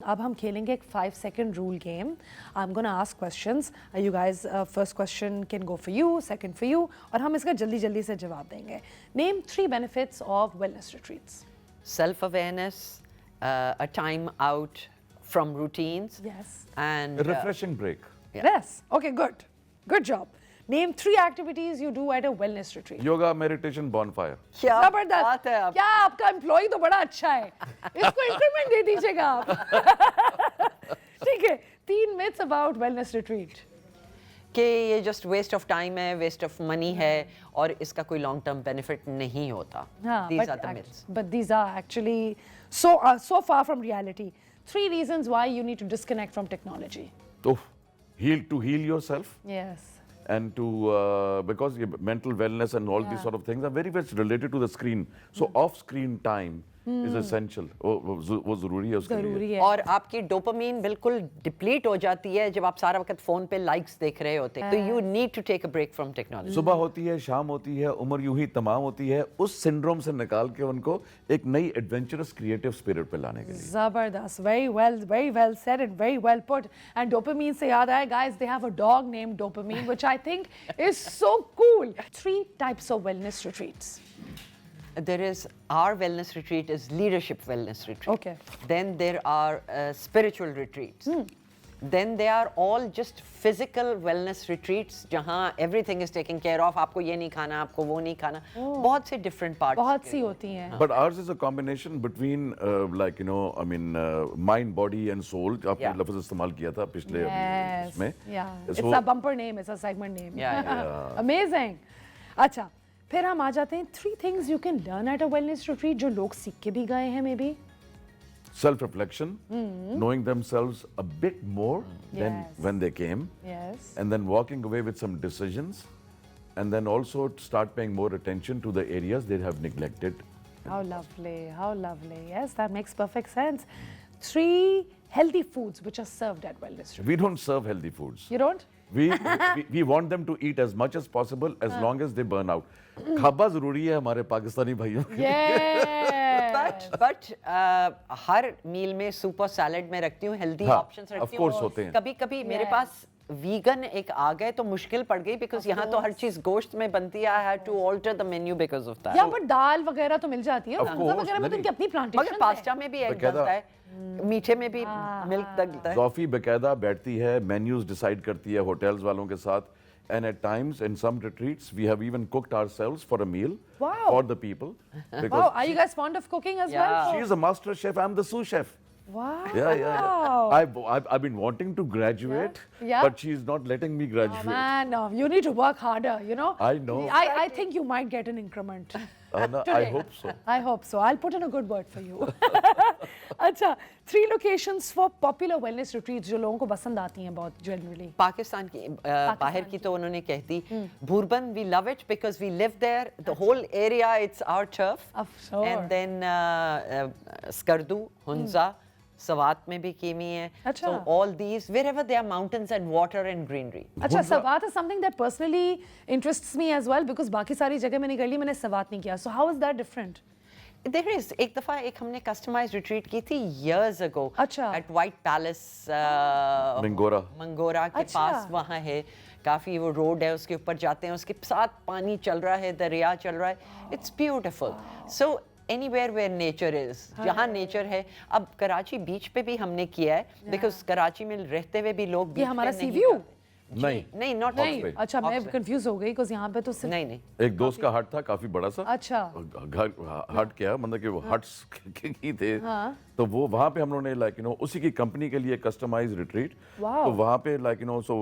अब हम खेलेंगे एक 5 second rule game. I am gonna ask questions. You guys, first question can go for you, second for you, और हम इसका जल्दी जल्दी से जवाब देंगे. Name 3 benefits of wellness retreats. Self-awareness, a time out from routines, Yes. and A refreshing break. Yes. Okay, good job. Name 3 activities you do at a wellness retreat. Yoga, meditation, bonfire. क्या जबरदस्त. बात है आप. क्या आपका employ तो बड़ा अच्छा है. इसको इंक्रीमेंट दे दीजिएगा आप. ठीक है. 3 myths about wellness retreat. कि ये जस्ट वेस्ट ऑफ टाइम है, वेस्ट ऑफ मनी है, और इसका कोई लॉन्ग टर्म बेनिफिट नहीं होता. These are the myths. But these are actually so far from reality. 3 reasons why you need to disconnect from technology. So, to heal yourself, Yes. and to because your mental wellness and all these sort of things are very much related to the screen. So off-screen time is essential. वो ज़रूरी है उसके लिए. जरूरी है. और आपकी dopamine बिल्कुल डिप्लीट हो जाती है जब आप सारा वक्त फोन पे लाइक्स देख रहे होते हैं. तो you need to take a break from technology. सुबह होती है, शाम होती है, उम्र यूं ही तमाम होती है. उस सिंड्रोम से निकाल के उनको एक नई एडवेंचरस क्रिएटिव स्पिरिट पे लाने के लिए. जबरदस्त. very well said and very well put. And dopamine से याद आया, guys, they have a dog named Dopamine, which I think is so cool. 3 types of wellness retreats. There is our wellness retreat is leadership wellness retreat. Okay. Then there are spiritual retreats. Then they are all just physical wellness retreats जहाँ everything is taken care of. आपको ये नहीं खाना, आपको वो नहीं खाना. बहुत से different parts. बहुत सी होती हैं. But ours is a combination between like mind, body and soul. आपने लफ्ज़ इस्तेमाल किया था पिछले Yes. इसमें. Yeah. It's So- a bumper name. It's a segment name. Yeah. Amazing. अच्छा. फिर हम आ जाते हैं 3 things you can learn at a wellness retreat जो लोग सीख के भी गए हैं maybe. Self-reflection, knowing themselves a bit more than Yes. when they came, Yes. and then walking away with some decisions, and then also start paying more attention to the areas they have neglected. How lovely. How lovely. Yes, that makes perfect sense. 3 healthy foods which are served at wellness retreat. We don't serve healthy foods. You don't? We want them to eat as much as possible as long as they burn out. खाबा जरूरी है हमारे पाकिस्तानी भाइयों के लिए. Yeah. But हर मील में soup और salad में रखती हूँ, हेल्दी हाँ, ऑप्शंस रखती of हूँ. course होते हैं. कभी कभी मेरे पास वीगन एक आ गए तो मुश्किल पड़ गई बिकॉज यहाँ तो हर चीज गोश्त में बनती है. I had to alter the menu because of that. या बट दाल वगैरह तो मिल जाती है. Of पिज़्ज़ा course, वगैरह में तो नहीं. उनकी अपनी प्लांटेशन मगर पास्ता में भी एग बकायदा- डलता है, मीठे में भी मिल्क डलता है. जॉफी बकायदा बैठती है, मेन्यूज डिसाइड करती है होटल्स वालों के साथ. And at times, in some retreats, we have even cooked ourselves for a meal Wow. for the people. Because Wow, are you guys fond of cooking as well? she is a master chef, I'm the sous chef. Wow. Yeah. I've been wanting to graduate, Yeah. but she's not letting me Oh, graduate. man, no, you need to work harder, you know. I know. I think you might get an increment. No, I today. hope so. I hope so. I'll put in a good word for you. अच्छा, 3 locations for popular wellness retreats जो लोगों को पसंद आती हैं बहुत generally. Pakistan की बाहर की तो उन्होंने कह दी. Bhurban we love it because we live there. The whole area it's our turf. Of sure. And then Skardu, Hunza, Swat में भी कीमी है. अच्छा. So all these wherever there are mountains and water and greenery. अच्छा, Swat is something that personally interests me as well because बाकी सारी जगह मैंने कर ली, मैंने सवात नहीं किया. So how is that different? There is एक दफा एक हमने customized retreat की थी years ago. अच्छा. At White Palace. Mingora. Mingora के अच्छा. पास वहाँ है. काफी वो रोड है, उसके ऊपर जाते हैं, उसके साथ पानी चल रहा है, दरिया चल रहा है. It's beautiful. So anywhere where nature is, जहाँ nature है. अब कराची बीच पे भी हमने किया है because कराची में रहते हुए भी लोग ये बीच हमारा पे नहीं sea view? जाते. नहीं, not नहीं. Oxford. अच्छा, मैं Oxford. कंफ्यूज हो गई because यहाँ पे तो सिर्फ नहीं. एक दोस्त का हट था काफी बड़ा सा. अच्छा. घर हट क्या मतलब कि वो हट्स ही थे. तो वो वहाँ पे हम लोगों ने उसी की कंपनी के लिए कस्टमाइज रिट्रीट. Wow. तो वहाँ पे so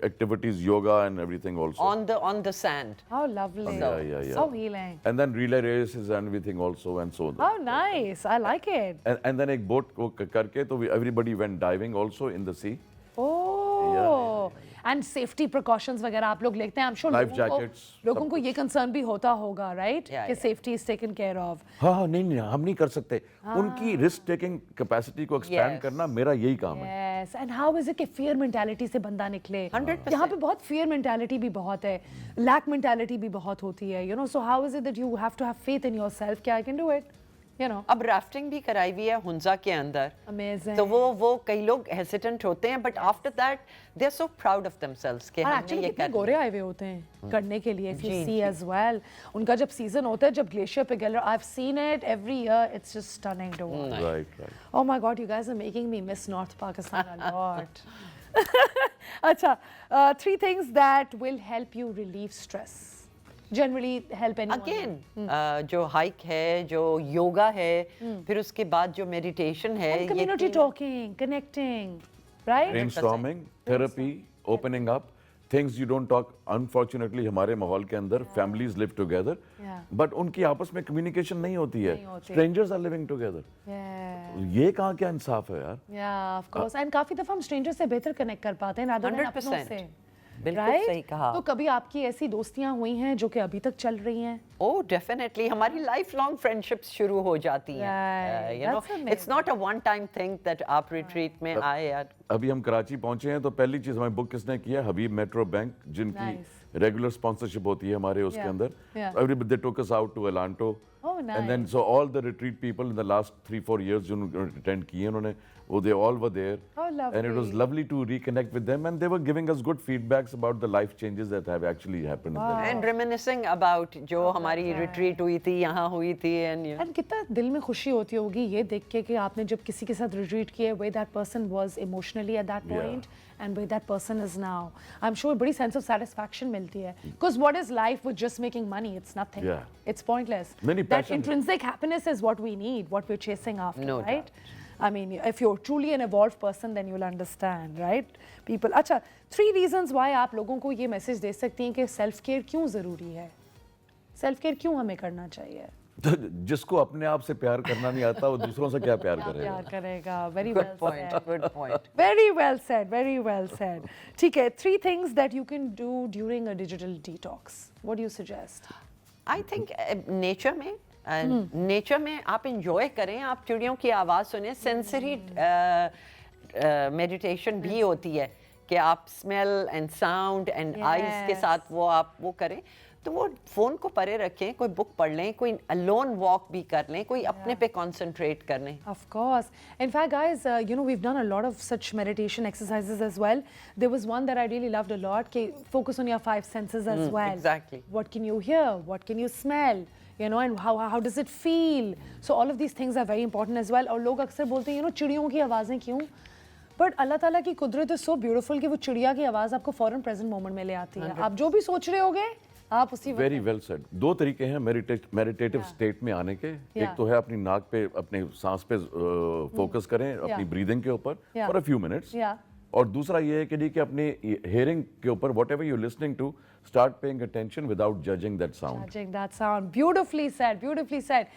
activities yoga and everything also. On the sand. How lovely. Yeah. So healing. And then relay races and everything also and so. How nice. I like it. And then एक boat को करके तो everybody went diving also in the sea. Oh. And safety precautions वगैरह आप लोग लेते हैं. I'm sure Life jackets, लोगों सब को ये concern भी होता होगा, right? Yeah, कि yeah. safety is taken care of. हाँ नहीं हम नहीं कर सकते. उनकी रिस्क टेकिंग कैपेसिटी को एक्सपैंड Yes. करना मेरा यही काम है. Yes. And how is it कि fear mentality से बंदा निकले? 100%. यहाँ पे बहुत fear mentality भी बहुत है. Lack mentality भी बहुत होती है. You know, so how is it that you have to have faith in yourself कि I can do it? you know. अब राफ्टिंग भी कराई हुई है हुंजा के अंदर. Amazing. तो वो कई लोग हेसिटेंट होते हैं, but after that they are so proud of themselves कि और हमने एक्चुअली ये कितने कर गोरे आए हुए होते हैं करने के लिए, if you ji, see ji. as well. उनका जब सीजन होता है, जब ग्लेशियर पिघल रहा, I've seen it every year. It's just stunning to watch. Right, right. Oh my God, you guys are making me miss North Pakistan a lot. अच्छा, 3 things that will help you relieve stress. Generally help anyone. Again जो hike है, जो योगा है, फिर उसके बाद जो meditation है, And community talking, connecting, right? Brainstorming, therapy, opening up, things you don't talk. Unfortunately, हमारे माहौल के अंदर families live together, Yeah. but उनकी आपस में communication नहीं होती है. नहीं होती। Strangers are living together. Yeah. ये कहाँ क्या इंसाफ है यार? Yeah, of course. And काफी दफा हम स्ट्रेंजर से बेहतर कनेक्ट कर पाते हैं rather than अपनों 100%. से. बिल्कुल Right? सही कहा. तो कभी आपकी ऐसी दोस्तियां हुई हैं जो कि अभी तक चल रही हैं? Oh, definitely. हमारी लाइफ लॉन्ग फ्रेंडशिप्स शुरू हो जाती हैं. Right. You know, That's it's not a one time thing that आप रिट्रीट में आए यार. अभी हम कराची पहुंचे हैं तो पहली चीज हमें बुक किसने किया? हबीब मेट्रो बैंक, जिनकी Nice. रेगुलर स्पॉन्सरशिप होती है हमारे उसके Yeah. अंदर. Yeah. Everybody they took us out to Elanto. Oh, And then nice. so all the retreat people in the last 3-4 years जिन्होंने attend किए उन्होंने, वो they all were there. How And it was lovely. lovely to reconnect with them, and they were giving us good feedbacks about the life changes that have actually happened in their life. And reminiscing about जो हमारी retreat हुई थी, यहाँ हुई थी, and you know. And कितना दिल में खुशी होती होगी ये देख के कि आपने जब किसी के साथ रिट्रीट किया, where that person was emotionally at that Yeah. point and where that person is now. I'm sure बड़ी sense of satisfaction मिलती है. Because what is life with just making money? It's nothing. Yeah. It's pointless. Many That passion- intrinsic happiness is what we need, what we're chasing after, No right? I mean, if you're truly an evolved person, then you'll understand, right? People. अच्छा, 3 reasons why आप लोगों को ये message दे सकती हैं कि self care क्यों ज़रूरी है? सेल्फ केयर क्यों हमें करना चाहिए? तो जिसको अपने आप से प्यार करना नहीं आता वो दूसरों से क्या प्यार करेगा? प्यार करेगा. Very Good well point. said. Good point. Very well said. Very well said. ठीक है. 3 things that you can do during a digital detox. What do you suggest? I think nature में नेचर में आप इंजॉय करें, आप चिड़ियों की आवाज़ सुने. सेंसरी मेडिटेशन भी होती है कि आप smell and sound and eyes के Yes. साथ वो आप वो करें. तो वो फ़ोन को परे रखें, कोई बुक पढ़ लें, कोई अलोन वॉक भी कर लें, कोई अपने पे कंसंट्रेट कर लें. Of course. In fact, guys, you know, we've done a lot of such meditation exercises as well. There was one that I really loved a lot. Focus on your 5 senses as well. exactly. What can you hear? What can you smell? You know, and how does it feel? So all of these things are very important as well. और लोग अक्सर बोलते हैं, you know, चिड़ियों की आवाज़ें क्यों? But अल्लाह ताला की कुदरत is so beautiful कि वो चिड़िया की आवाज़ आपको फौरन प्रेजेंट मोमेंट में ले आती है. आप जो भी सोच रहे होगे, आप उसी वक्त. Very well said. 2 तरीके हैं मेडिटेटिव स्टेट में आने के. एक तो है अपनी नाक पे अपने सांस पे फोकस करें, अपनी ब्रीदिंग के ऊपर for a few minutes. Yeah. और दूसरा ये है कि अपनी हेयरिंग के ऊपर whatever you listening to, start paying attention without judging that sound. Judging that sound. Beautifully said. Beautifully said.